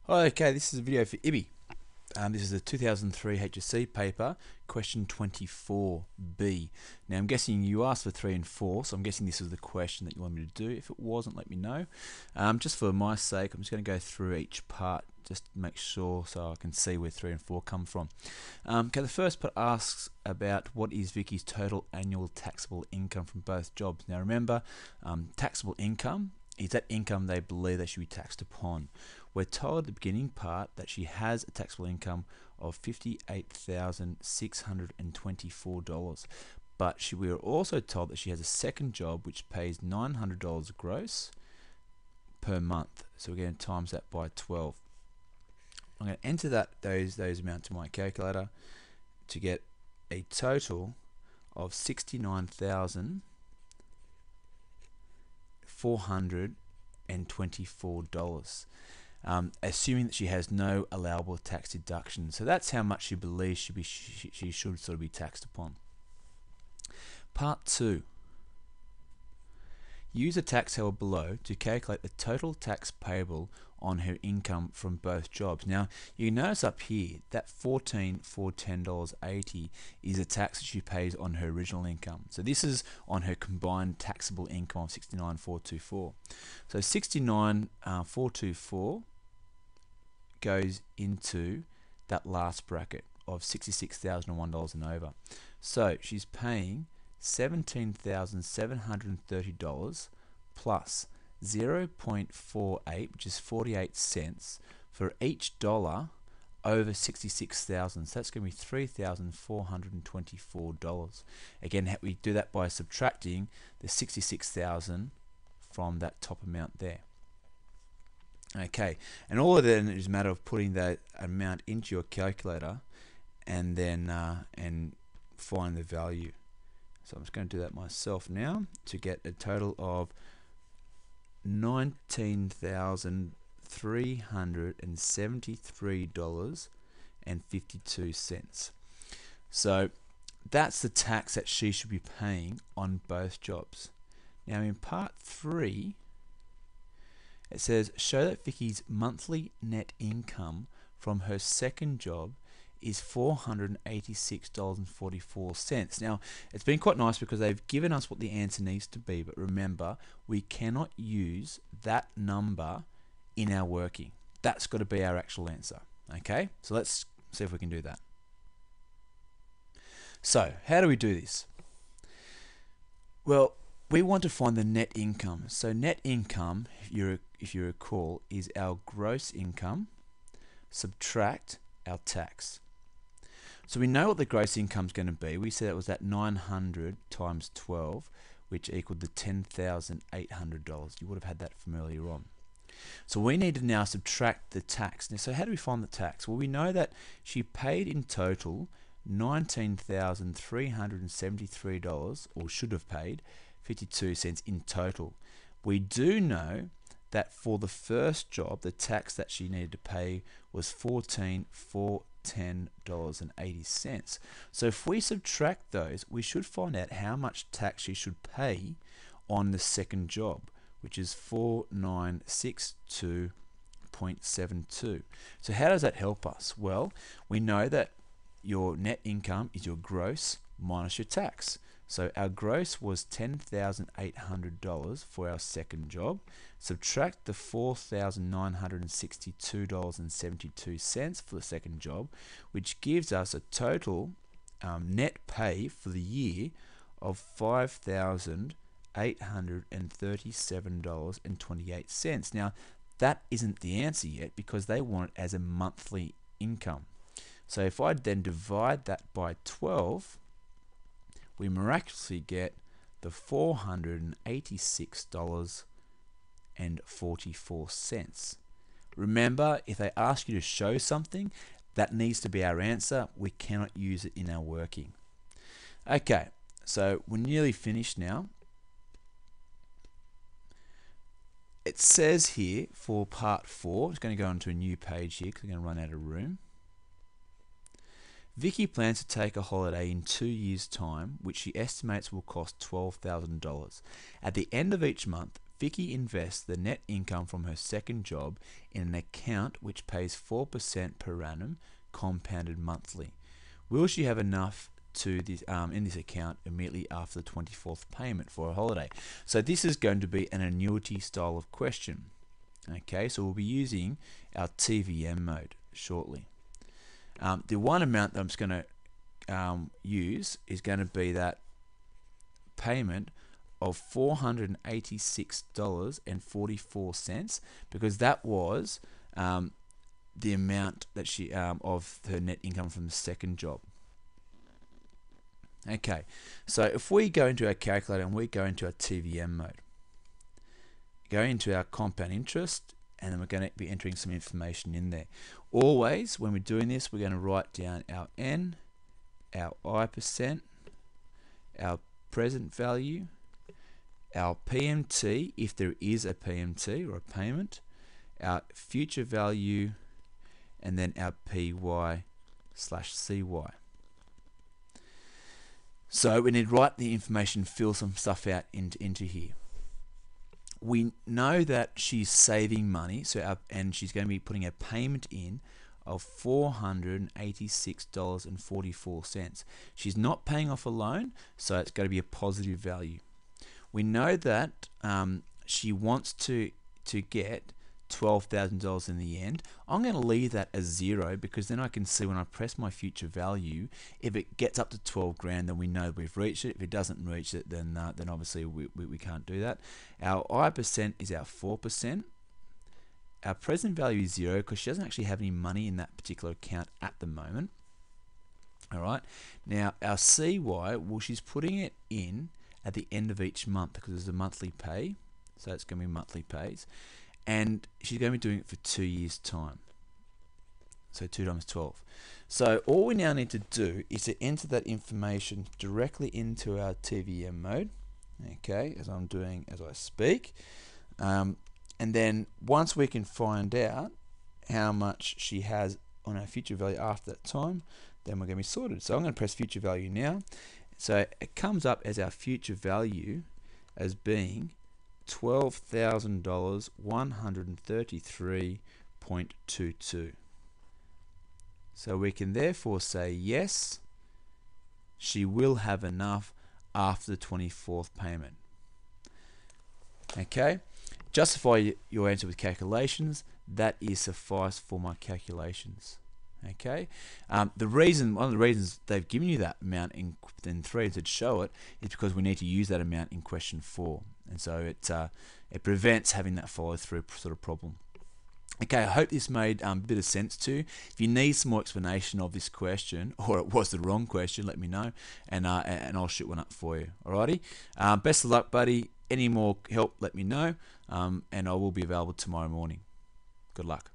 Okay, this is a video for ibby. This is a 2003 HSC paper, question 24B. Now I'm guessing you asked for 3 and 4, so I'm guessing this is the question that you want me to do. If it wasn't, let me know. Just for my sake, I'm just going to go through each part just to make sure so I can see where 3 and 4 come from. Okay, the first part asks about what is Vicky's total annual taxable income from both jobs. Now remember, taxable income is that income they believe they should be taxed upon. We're told at the beginning part that she has a taxable income of $58,624, but we are also told that she has a second job which pays $900 gross per month. So we're going to times that by 12. I'm going to enter those amounts to my calculator to get a total of $69,424. Assuming that she has no allowable tax deduction. So that's how much she believes she should sort of be taxed upon. Part 2. Use a tax table below to calculate the total tax payable on her income from both jobs. Now, you notice up here that $14,410.80 is a tax that she pays on her original income. So this is on her combined taxable income of $69,424. So $69,424 goes into that last bracket of $66,001 and over. So she's paying $17,730 plus 0.48, which is 48 cents for each dollar over 66,000. So that's going to be $3,424. Again, we do that by subtracting the 66,000 from that top amount there. Okay, and all of that is a matter of putting that amount into your calculator and then and find the value. So I'm just going to do that myself now to get a total of $19,373.52. So that's the tax that she should be paying on both jobs. Now in part 3, it says, show that Vicky's monthly net income from her second job is $486.44. Now, it's been quite nice because they've given us what the answer needs to be, but remember, we cannot use that number in our working. That's got to be our actual answer. Okay, so let's see if we can do that. So, how do we do this? Well, we want to find the net income. So net income, if you recall, is our gross income subtract our tax. So we know what the gross income is going to be. We said it was that 900 times 12, which equaled the $10,800. You would have had that from earlier on. So we need to now subtract the tax. Now, so how do we find the tax? Well, we know that she paid in total $19,373, or should have paid 52 cents in total. We do know that for the first job, the tax that she needed to pay was $14,410.80. So if we subtract those, we should find out how much tax she should pay on the second job, which is $4,962.72. So how does that help us? Well, we know that your net income is your gross minus your tax. So our gross was $10,800 for our second job. Subtract the $4,962.72 for the second job, which gives us a total net pay for the year of $5,837.28. Now, that isn't the answer yet because they want it as a monthly income. So if I then divide that by 12, we miraculously get the $486.44. Remember, if they ask you to show something, that needs to be our answer. We cannot use it in our working. Okay, so we're nearly finished now. It says here for part 4, I'm just going to go onto a new page here because I'm going to run out of room. Vicky plans to take a holiday in 2 years' time, which she estimates will cost $12,000. At the end of each month, Vicky invest the net income from her second job in an account which pays 4% per annum compounded monthly. Will she have enough to this in this account immediately after the 24th payment for a holiday? So this is going to be an annuity style of question. Okay, so we'll be using our TVM mode shortly. The one amount that I'm just going to use is going to be that payment of $486.44, because that was the amount that she of her net income from the second job. Okay, so if we go into our calculator and we go into our TVM mode, go into our compound interest, and then we're going to be entering some information in there. Always, when we're doing this, we're going to write down our N, our I%, our present value, our PMT, if there is a PMT or a payment, our future value, and then our PY/CY. So we need to write the information, fill some stuff out into here. We know that she's saving money, and she's going to be putting a payment in of $486.44. She's not paying off a loan, so it's going to be a positive value. We know that she wants to get $12,000 in the end. I'm going to leave that as 0, because then I can see when I press my future value, if it gets up to 12 grand, then we know we've reached it. If it doesn't reach it, then obviously we can't do that. Our I% is our 4%. Our present value is 0 because she doesn't actually have any money in that particular account at the moment. All right. Now our CY, well, she's putting it in at the end of each month because it's a monthly pay, so it's going to be monthly pays. And she's going to be doing it for 2 years' time. So 2 times 12. So all we now need to do is to enter that information directly into our TVM mode, okay, as I'm doing as I speak. And then once we can find out how much she has on our future value after that time, then we're going to be sorted. So I'm going to press future value now. So it comes up as our future value as being $12,000, 133.22. So we can therefore say yes, she will have enough after the 24th payment. Okay, justify your answer with calculations. That is suffice for my calculations. Okay, one of the reasons they've given you that amount in 3 to show it is because we need to use that amount in question 4. And so it prevents having that follow through sort of problem. Okay, I hope this made a bit of sense to you. If you need some more explanation of this question, or it was the wrong question, let me know, and I'll shoot one up for you. Alrighty, best of luck, buddy. Any more help, let me know, and I will be available tomorrow morning. Good luck.